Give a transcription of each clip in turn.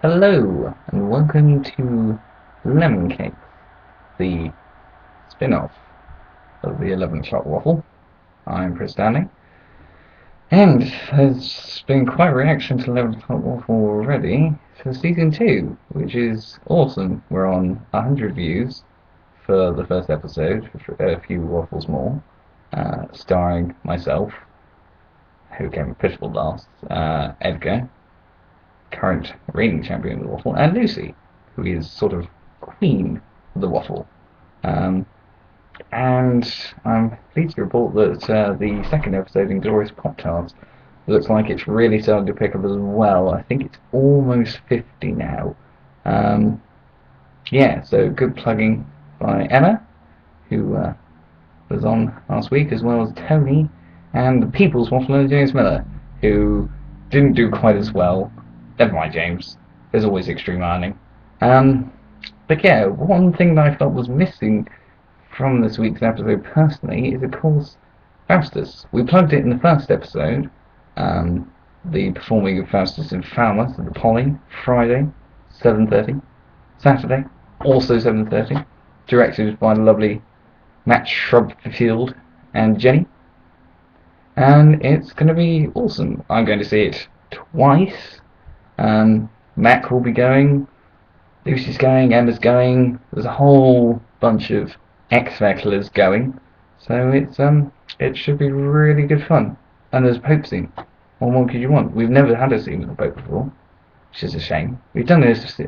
Hello, and welcome to Lemon Cake, the spin-off of the 11 Shot Waffle. I'm Chris Stanley, and there's been quite a reaction to 11 Shot Waffle already for Season 2, which is awesome. We're on 100 views for the first episode, a few waffles more, starring myself, who came Fishable last, Edgar, current reigning champion of the waffle, and Lucy, who is sort of queen of the waffle. Um, and I'm pleased to report that the second episode, Inglorious Pop Tarts, looks like it's really starting to pick up as well. I think it's almost 50 now. Um, yeah, so good plugging by Emma, who was on last week, as well as Tony and the People's Waffler, James Miller, who didn't do quite as well. Never mind, James. There's always extreme ironing. But yeah, one thing that I felt was missing from this week's episode personally is, of course, Faustus. We plugged it in the first episode, the performing of Faustus in Falmouth at the Poly, Friday, 7:30. Saturday, also 7:30. Directed by the lovely Matt Shrubfield and Jenny. And it's going to be awesome. I'm going to see it twice. Mac will be going, Lucy's going, Emma's going. There's a whole bunch of ex-Vecklers going, so it should be really good fun. And there's a Pope scene. What more could you want? We've never had a scene with the Pope before, which is a shame. We've done this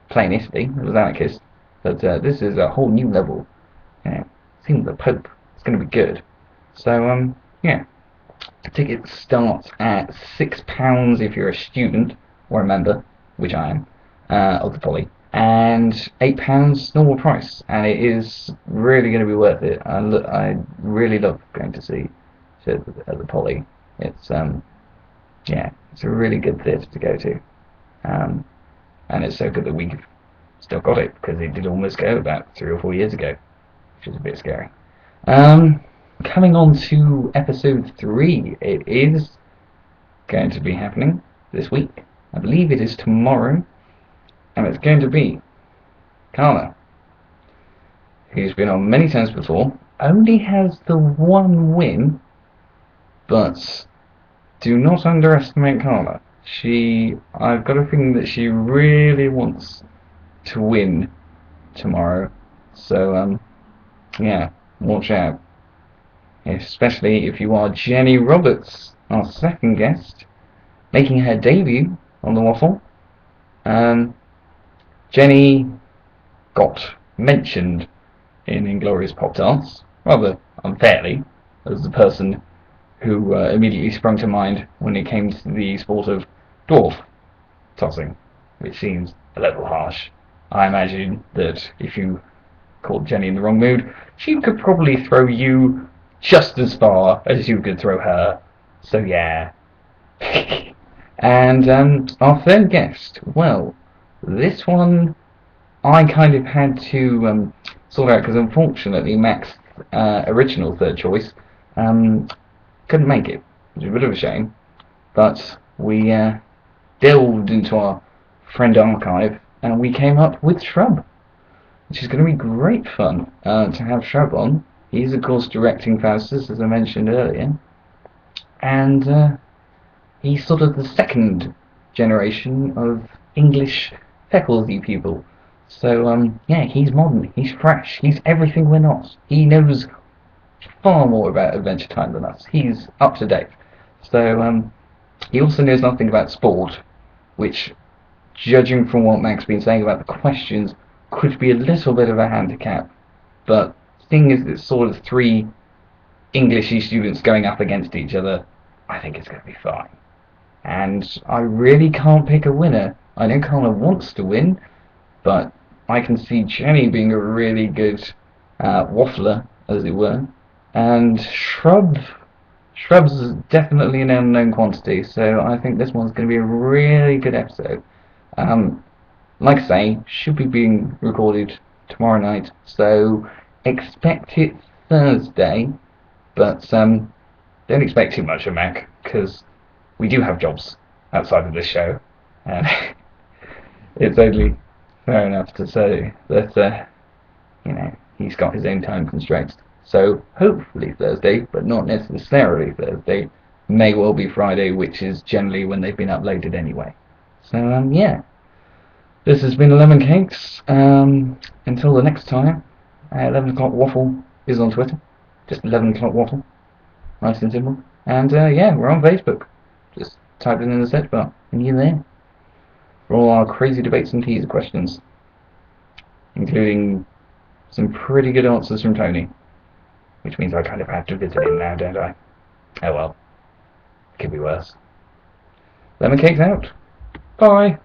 playing Italy with Anarchist, but this is a whole new level. Yeah, scene with the Pope. It's going to be good. So yeah. Tickets start at £6 if you're a student or a member, which I am, of the Poly, and £8 normal price, and it is really going to be worth it. I really love going to see at the Poly. It's yeah, it's a really good theatre to go to, and it's so good that we've still got it, because it did almost go about 3 or 4 years ago, which is a bit scary. Coming on to episode 3, it is going to be happening this week. I believe it is tomorrow, and it's going to be Carla, who's been on many times before, only has the one win, but do not underestimate Carla. I've got a feeling that she really wants to win tomorrow, so yeah, watch out. Especially if you are Jenny Roberts, our second guest, making her debut on the waffle. Jenny got mentioned in Inglorious Pop Tarts, rather unfairly, as the person who immediately sprung to mind when it came to the sport of dwarf tossing, which seems a little harsh. I imagine that if you caught Jenny in the wrong mood, she could probably throw you just as far as you could throw her. So yeah. And our third guest, well, this one I kind of had to sort out, because unfortunately Mac's original third choice couldn't make it, which is a bit of a shame. But we delved into our friend archive, and we came up with Shrub, which is going to be great fun to have Shrub on. He's, of course, directing Faustus, as I mentioned earlier, and he's sort of the second generation of English faculty people. So, yeah, he's modern, he's fresh, he's everything we're not. He knows far more about Adventure Time than us. He's up to date. So, he also knows nothing about sport, which, judging from what Mac's been saying about the questions, could be a little bit of a handicap. But thing is, it's sort of 3 Englishy students going up against each other. I think it's going to be fine. And I really can't pick a winner. I know Carla wants to win, but I can see Jenny being a really good waffler, as it were. And Shrub's definitely an unknown quantity, so I think this one's going to be a really good episode. Like I say, should be being recorded tomorrow night, so expect it Thursday, but don't expect too much of Mac, because we do have jobs outside of this show. it's only fair enough to say that, he's got his own time constraints. So hopefully Thursday, but not necessarily Thursday, may well be Friday, which is generally when they've been uploaded anyway. So, yeah. This has been Lemon Cakes. Until the next time, 11 o'clock waffle is on Twitter. Just 11 o'clock waffle. Nice and simple. And, yeah, we're on Facebook. Just type it in the search bar, and you're there. For all our crazy debates and teaser questions. Including some pretty good answers from Tony. Which means I kind of have to visit him now, don't I? Oh well. Could be worse. Lemon Cakes out. Bye.